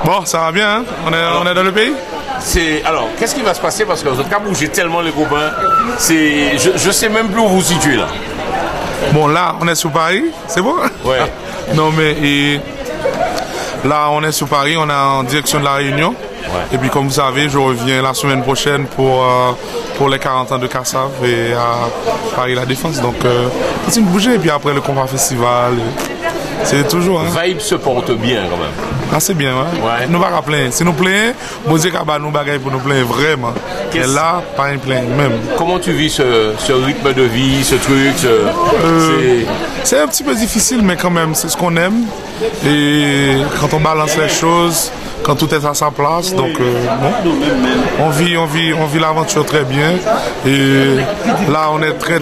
Bon, ça va bien, hein? On est dans le pays? Alors, qu'est-ce qui va se passer? Parce que vous avez bougé tellement les copains. Je sais même plus où vous vous situez là. Bon, là, on est sur Paris, c'est bon? Ouais. Non, mais là, on est sur Paris, on est en direction de La Réunion. Ouais. Et puis, comme vous savez, je reviens la semaine prochaine pour les 40 ans de Cassav et à Paris La Défense. Donc, continue de bouger. Et puis après, le combat festival. C'est toujours. Hein. Vibe se porte bien quand même. Ah, c'est bien, hein? Ouais. Nous ne pas plaindre. Si nous plaignons, bon Dieu qu'il nous bagaille pour nous plaindre vraiment. Et là, pas une plainte même. Comment tu vis ce rythme de vie, ce truc C'est un petit peu difficile, mais quand même, c'est ce qu'on aime. Et quand on balance les choses, quand tout est à sa place, donc bon, on vit l'aventure très bien. Et là, on est très,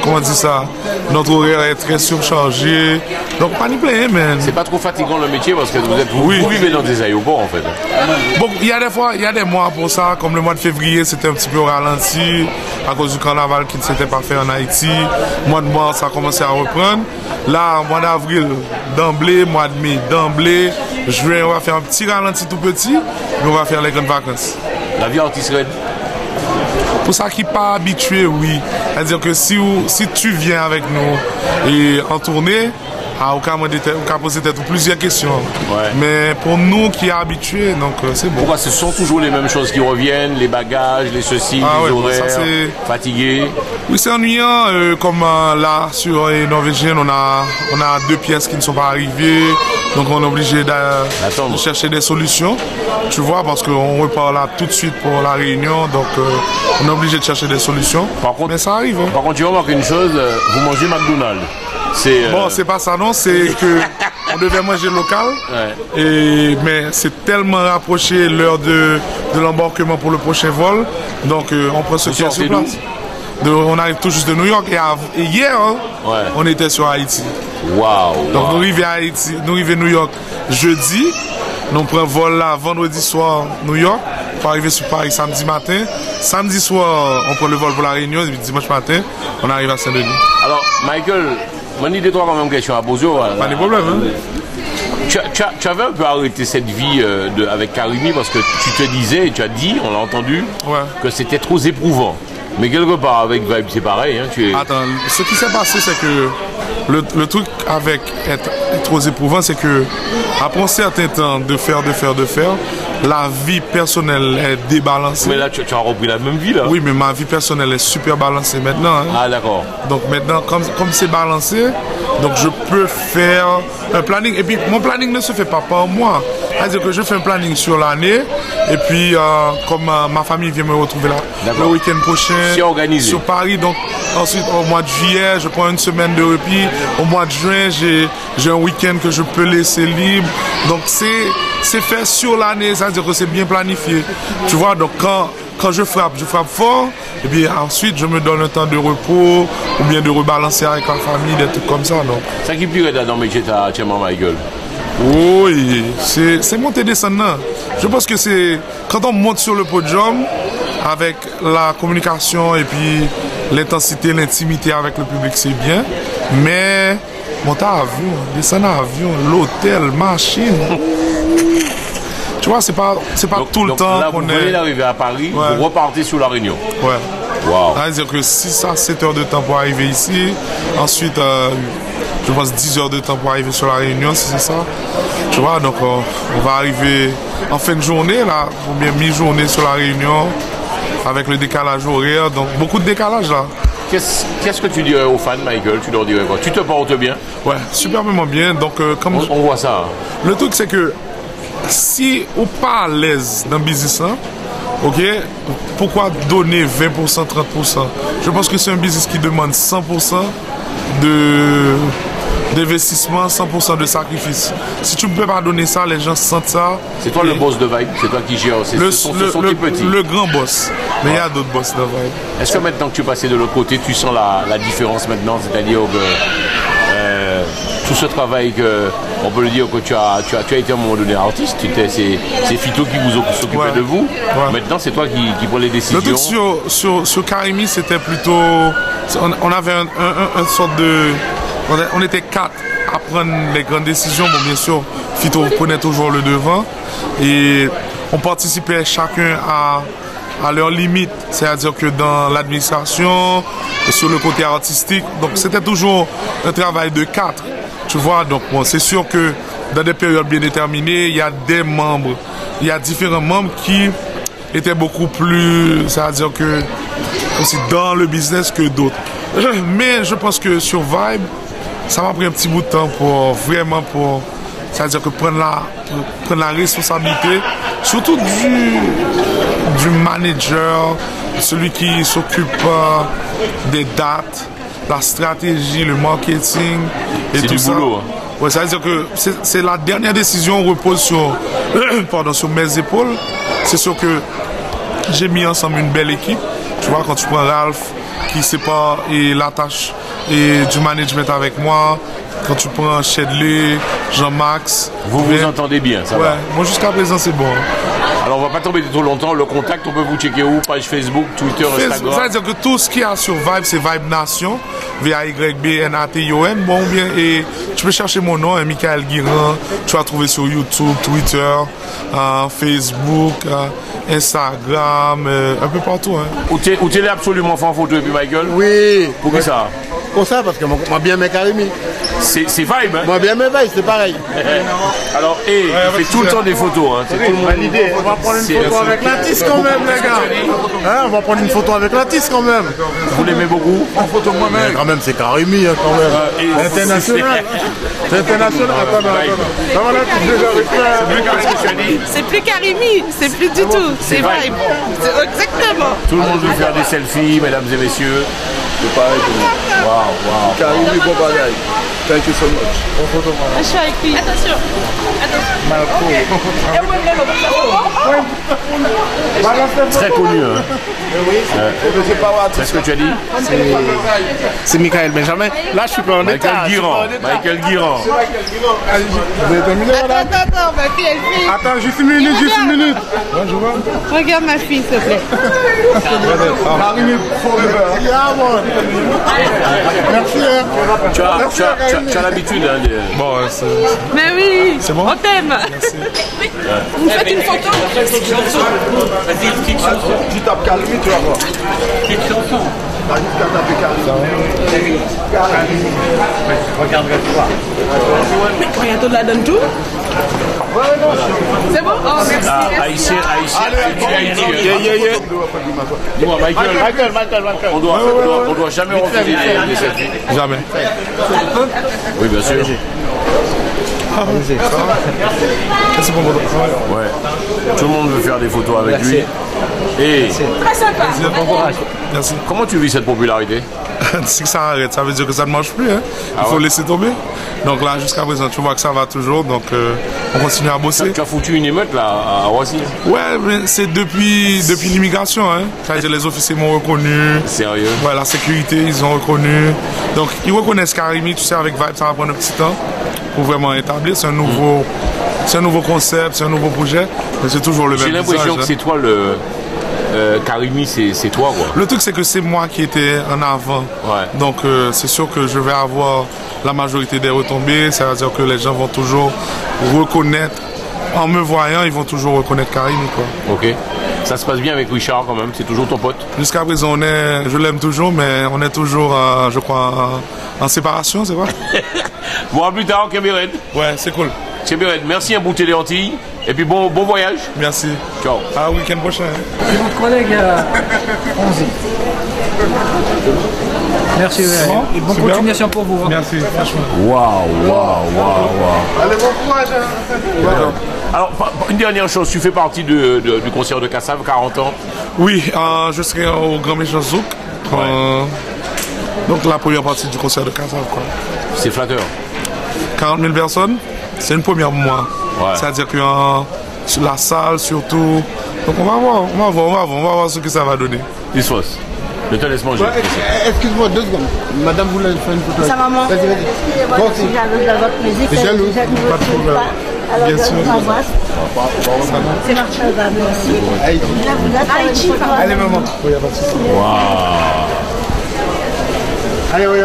comment on dit ça? Notre horaire est très surchargé. Donc, pas ni plaindre, mais... C'est pas trop fatigant le métier parce que vous vivez dans des aéroports en fait. Bon, il y a des fois, il y a des mois pour ça, comme le mois de février, c'était un petit peu ralenti à cause du carnaval qui ne s'était pas fait en Haïti. Mois de mars, ça a commencé à reprendre. Là, mois d'avril, d'emblée, mois de mai, d'emblée. Juin, on va faire un petit ralenti tout petit, mais on va faire les grandes vacances. La vie artiste red. Pour ça qui n'est pas habitué, oui. C'est-à-dire que si tu viens avec nous et en tournée, on peut poser plusieurs questions. Ouais. Mais pour nous qui sommes habitués, donc c'est bon. Pourquoi ce sont toujours les mêmes choses qui reviennent, les bagages, les ceci, les horaires, fatigués? Oui, c'est ennuyant. Comme là, sur les Norvégiennes, on a 2 pièces qui ne sont pas arrivées. Donc on est obligé de chercher des solutions. Tu vois, parce qu'on repart là tout de suite pour la réunion. Donc on est obligé de chercher des solutions. Mais ça arrive. Hein. Par contre, tu remarques une chose, vous mangez McDonald's. Bon, c'est pas ça non, c'est que on devait manger local, ouais. Mais c'est tellement rapproché l'heure de l'embarquement pour le prochain vol, donc on prend ce qui est sur place. On arrive tout juste de New York et hier, ouais. On était sur Haïti. Wow. Donc nous arrivons à Haïti, nous arrivons à New York jeudi, nous prenons vol là vendredi soir New York, pour arriver sur Paris samedi matin. Samedi soir, on prend le vol pour la Réunion, et dimanche matin, on arrive à Saint-Denis. Alors, Michael, je me dis trois quand même questions à poser. Pas de problème. Hein? Tu avais un peu arrêté cette vie avec Karimi parce que tu te disais, tu as dit, on l'a entendu, ouais. Que c'était trop éprouvant. Mais quelque part avec Vibe, c'est pareil. Hein, Attends, ce qui s'est passé, c'est que le truc avec être trop éprouvant, c'est que après un certain temps de faire, la vie personnelle est débalancée. Mais là, tu as repris la même vie, là? Oui, mais ma vie personnelle est super balancée maintenant. Hein. Ah, d'accord. Donc maintenant, comme c'est balancé, donc je peux faire un planning. Et puis, mon planning ne se fait pas par mois. C'est-à-dire que je fais un planning sur l'année. Et puis, comme ma famille vient me retrouver là le week-end prochain sur Paris. Donc, ensuite, au mois de juillet, je prends une semaine de répit. Au mois de juin, j'ai un week-end que je peux laisser libre. Donc, c'est fait sur l'année. C'est-à-dire que c'est bien planifié. Tu vois, donc quand je frappe fort. Et puis ensuite, je me donne un temps de repos ou bien de rebalancer avec la famille, des trucs comme ça. C'est ça qui plaît dans le métier de Michael? Oui, c'est monter descendre. Je pense que c'est quand on monte sur le podium avec la communication et puis l'intensité, l'intimité avec le public, c'est bien. Mais monter à avion, descendre à avion, l'hôtel, machine. Tu vois, c'est pas tout le temps qu'on est... Vous venez d'arriver à Paris, ouais. Vous repartez sur La Réunion. Ouais. Wow. C'est-à-dire que 6 à 7 heures de temps pour arriver ici. Ensuite, je pense 10 heures de temps pour arriver sur La Réunion, si c'est ça. Tu vois, donc on va arriver en fin de journée, là, ou bien mi-journée sur La Réunion, avec le décalage horaire. Donc beaucoup de décalage là. Qu'est-ce que tu dirais aux fans, Michael? Tu leur dirais quoi? Tu te portes bien? Ouais, superbement bien. Donc, comme on voit ça. Hein. Le truc, c'est que si on n'est pas à l'aise dans le business, hein, ok, pourquoi donner 20%, 30%? Je pense que c'est un business qui demande 100% d'investissement, 100% de sacrifice. Si tu ne peux pas donner ça, les gens sentent ça. C'est toi le boss de Vibe? C'est toi qui gères? Ce sont tes petits? Le grand boss. Mais il y a d'autres boss de Vibe. Est-ce que maintenant que tu es passé de l'autre côté, tu sens la différence maintenant? C'est-à-dire que tout ce travail que, on peut le dire que tu as été à un moment donné artiste, c'est Fito qui vous s'occupait de vous. Ouais. Maintenant, c'est toi qui prends les décisions. Le truc sur Karimi, c'était plutôt... On avait un sorte de... On était 4 à prendre les grandes décisions. Bon, bien sûr, Fito prenait toujours le devant. Et on participait chacun à leurs limites. C'est-à-dire que dans l'administration et sur le côté artistique. Donc, c'était toujours un travail de 4. Tu vois, donc bon, c'est sûr que dans des périodes bien déterminées, il y a des membres, il y a différents membres qui étaient beaucoup plus, c'est-à-dire que aussi dans le business que d'autres. Mais je pense que sur Vibe, ça m'a pris un petit bout de temps pour vraiment c'est-à-dire que prendre la responsabilité, surtout du manager, celui qui s'occupe des dates, la stratégie, le marketing et tout ça. Boulot, hein. Ouais, ça veut dire que c'est la dernière décision repose sur, sur mes épaules. C'est sûr que j'ai mis ensemble une belle équipe. Tu vois, quand tu prends Ralph, qui sait pas, et la tâche et du management avec moi. Quand tu prends Shedley, Jean-Max. Vous vous entendez bien, ça va? Moi jusqu'à présent c'est bon. Alors on va pas tomber trop longtemps. Le contact, on peut vous checker où? Page Facebook, Twitter, Instagram. C'est-à-dire que tout ce qu'il y a sur Vibe, c'est Vibe Nation. VAYBNATION. Bon, bien, et tu peux chercher mon nom, Michael Guiran. Tu vas trouver sur YouTube, Twitter, Facebook, Instagram, un peu partout. Hein. Où tu es absolument fait en photo et puis Michael? Oui. Pour qui ça? Pour ça, parce que moi bien mes Karimi. C'est Vibe, hein? Moi bien mes Vibe, c'est pareil. Alors, il fait tout le temps des photos. Hein. C'est tout le monde. L'idée, on va prendre une photo avec l'artiste quand même, les gars. Hein, on va prendre une photo avec l'artiste quand même. Vous l'aimez beaucoup? En photo moi-même. Quand même, c'est Karimi, hein, quand même. International. C'est international. Attends. C'est plus Karimi, c'est plus du tout. C'est Vibe. Exactement. Tout le monde veut faire des selfies, mesdames et messieurs. C'est pareil pour nous. Waouh. Karimi, bon bagaille. Thank you so much. Je suis avec lui. Attention. Très connu. Hein. Qu'est-ce que tu as dit? C'est Michael Benjamin. Là, je suis pas en état. Michael Guiran. Vous avez terminé, madame? Attends, ma fille, elle fait. Attends, juste une minute. Regarde ma fille, s'il te plaît. Karimi forever. Yeah, man. Merci, hein. Tu as l'habitude, hein, Bon, Mais oui, c'est bon? On t'aime. Merci. Vous faites une photo? Tu tapes Karimi, tu vas voir. Regarde, on la donne tout. C'est bon? Oh, merci. Haïtien. Yeah. Dis-moi, Michael. On doit jamais refuser les selfies. Jamais. Oui, bien sûr. Merci pour votre travail. Ouais. Tout le monde veut faire des photos avec lui. Et Très sympa. Merci. comment tu vis cette popularité? Si ça arrête, ça veut dire que ça ne marche plus. Hein. Il faut laisser tomber. Donc là, jusqu'à présent, tu vois que ça va toujours. Donc on continue à bosser. Tu as foutu une émeute là à Roissy? Ouais, mais c'est depuis l'immigration. Hein. C'est-à-dire les officiers m'ont reconnu. Sérieux? Ouais, la sécurité, ils ont reconnu. Donc ils reconnaissent Karimi. Tu sais, avec Vibe, ça va prendre un petit temps pour vraiment établir. C'est un nouveau concept, c'est un nouveau projet. Mais c'est toujours le même visage. J'ai l'impression que c'est toi le... Karimi, c'est toi, quoi. Le truc, c'est que c'est moi qui étais en avant. Ouais. Donc, c'est sûr que je vais avoir la majorité des retombées. Ça veut dire que les gens vont toujours reconnaître. En me voyant, ils vont toujours reconnaître Karimi, quoi. Ok. Ça se passe bien avec Richard, quand même. C'est toujours ton pote? Jusqu'à présent, je l'aime toujours, mais on est toujours, je crois, en séparation, c'est vrai? Bon, à plus tard, Kéméred. Ouais, c'est cool. Kéméred, merci, un bout des Antilles. Et puis, bon voyage. Merci. Ciao. À week-end prochain. C'est mon collègue Onze. Merci et bonne continuation pour vous. Merci, franchement. Waouh. Allez, bon courage. Alors, une dernière chose, tu fais partie du concert de Kassav, 40 ans. Oui, je serai au Grand Méchant Zouk. Donc, la première partie du concert de Kassav, quoi. C'est flatteur. 40 000 personnes, c'est une première pour moi. Ouais. C'est-à-dire que sur la salle, surtout. Donc, on va voir ce que ça va donner. Isfos, je te laisse manger. Excuse-moi 2 secondes. Madame voulait faire une photo. Sa maman. Vas-y. Moi, je suis jalouse de votre musique. Jalouse. Pas de problème. Alors, Bien je sûr. vous embrasse. C'est Marshall, merci. Haïti, Allez, maman.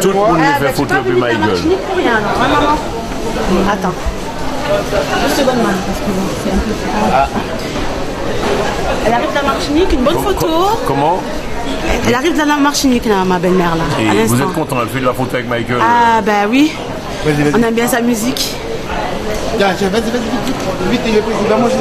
Tout le monde me fait photo avec Michael. Martinique pour rien, alors. Hein, maman? Attends. Une seconde, Marie, parce que bon, c'est un peu... Elle arrive de la Martinique, une bonne photo. Comment? Elle arrive de la Martinique, là, ma belle-mère, là. Et vous êtes content, elle fait de la photo avec Michael? Ah, bah oui. On aime bien sa musique. Tiens, vas-y, vite, je vais manger.